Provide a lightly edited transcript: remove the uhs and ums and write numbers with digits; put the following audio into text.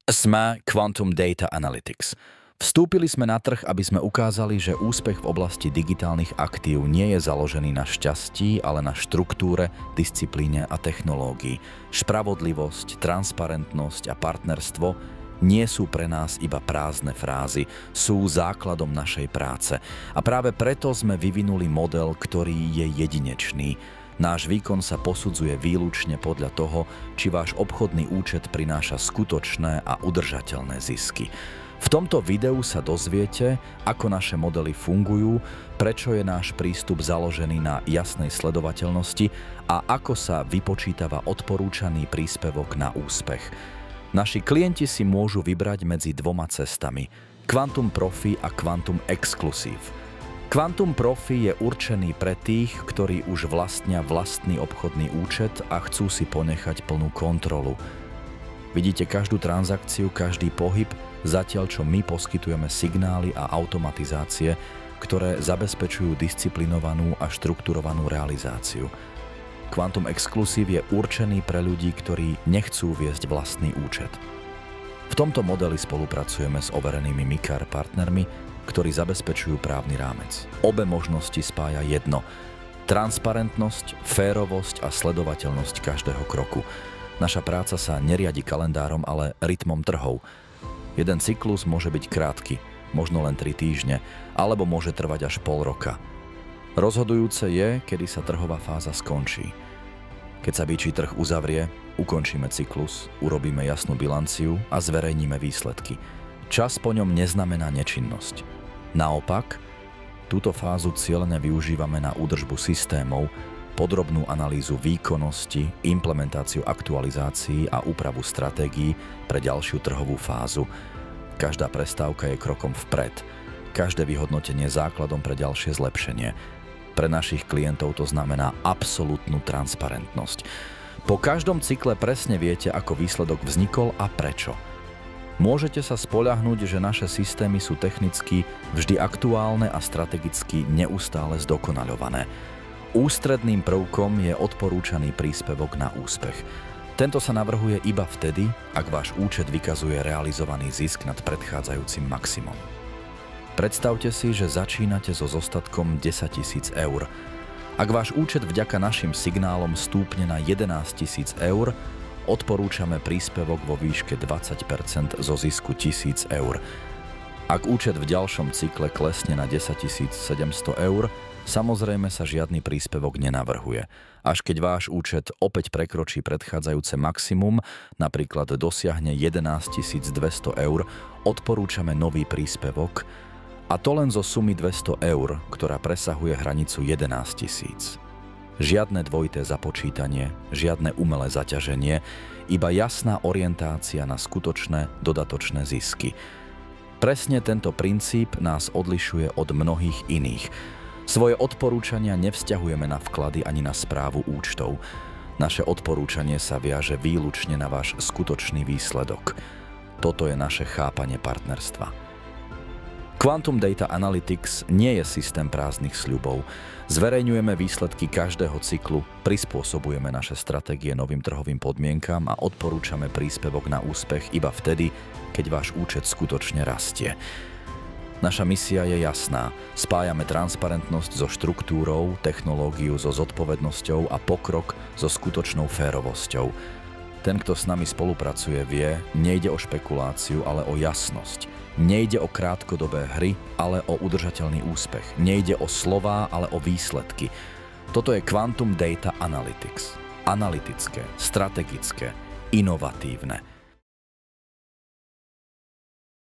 Sme Quantum Data Analytics. Vstúpili sme na trh, aby sme ukázali, že úspech v oblasti digitálnych aktív nie je založený na šťastí, ale na štruktúre, disciplíne a technológii. Spravodlivosť, transparentnosť a partnerstvo nie sú pre nás iba prázdne frázy, sú základom našej práce. A práve preto sme vyvinuli model, ktorý je jedinečný. Náš výkon sa posudzuje výlučne podľa toho, či váš obchodný účet prináša skutočné a udržateľné zisky. V tomto videu sa dozviete, ako naše modely fungujú, prečo je náš prístup založený na jasnej sledovateľnosti a ako sa vypočítava odporúčaný príspevok na úspech. Naši klienti si môžu vybrať medzi dvoma cestami: Quantum Profi a Quantum Exclusive. Quantum Profi je určený pre tých, ktorí už vlastnia vlastný obchodný účet a chcú si ponechať plnú kontrolu. Vidíte každú transakciu, každý pohyb, zatiaľ čo my poskytujeme signály a automatizácie, ktoré zabezpečujú disciplinovanú a štrukturovanú realizáciu. Quantum Exclusive je určený pre ľudí, ktorí nechcú viesť vlastný účet. V tomto modeli spolupracujeme s overenými MiCAR partnermi, ktorí zabezpečujú právny rámec. Obe možnosti spája jedno: transparentnosť, férovosť a sledovateľnosť každého kroku. Naša práca sa neriadi kalendárom, ale rytmom trhov. Jeden cyklus môže byť krátky, možno len 3 týždne, alebo môže trvať až pol roka. Rozhodujúce je, kedy sa trhová fáza skončí. Keď sa bičí trh uzavrie, ukončíme cyklus, urobíme jasnú bilanciu a zverejníme výsledky. Čas po ňom neznamená nečinnosť. Naopak, túto fázu cieľene využívame na údržbu systémov, podrobnú analýzu výkonnosti, implementáciu aktualizácií a úpravu stratégií pre ďalšiu trhovú fázu. Každá prestávka je krokom vpred, každé vyhodnotenie základom pre ďalšie zlepšenie. Pre našich klientov to znamená absolútnu transparentnosť. Po každom cykle presne viete, ako výsledok vznikol a prečo. Môžete sa spoľahnúť, že naše systémy sú technicky vždy aktuálne a strategicky neustále zdokonaľované. Ústredným prvkom je odporúčaný príspevok na úspech. Tento sa navrhuje iba vtedy, ak váš účet vykazuje realizovaný zisk nad predchádzajúcim maximum. Predstavte si, že začínate so zostatkom 10 000 eur. Ak váš účet vďaka našim signálom stúpne na 11 000 eur, odporúčame príspevok vo výške 20% zo zisku 1000 eur. Ak účet v ďalšom cykle klesne na 10 700 eur, samozrejme sa žiadny príspevok nenavrhuje. Až keď váš účet opäť prekročí predchádzajúce maximum, napríklad dosiahne 11 200 eur, odporúčame nový príspevok, a to len zo sumy 200 eur, ktorá presahuje hranicu 11 000. Žiadne dvojité započítanie, žiadne umelé zaťaženie, iba jasná orientácia na skutočné dodatočné zisky. Presne tento princíp nás odlišuje od mnohých iných. Svoje odporúčania nevzťahujeme na vklady ani na správu účtov. Naše odporúčanie sa viaže výlučne na váš skutočný výsledok. Toto je naše chápanie partnerstva. Quantum Data Analytics nie je systém prázdnych sľubov. Zverejňujeme výsledky každého cyklu, prispôsobujeme naše stratégie novým trhovým podmienkam a odporúčame príspevok na úspech iba vtedy, keď váš účet skutočne rastie. Naša misia je jasná. Spájame transparentnosť so štruktúrou, technológiu so zodpovednosťou a pokrok so skutočnou férovosťou. Ten, kto s nami spolupracuje, vie, nejde o špekuláciu, ale o jasnosť. Nejde o krátkodobé hry, ale o udržateľný úspech. Nejde o slová, ale o výsledky. Toto je Quantum Data Analytics. Analytické, strategické, inovatívne.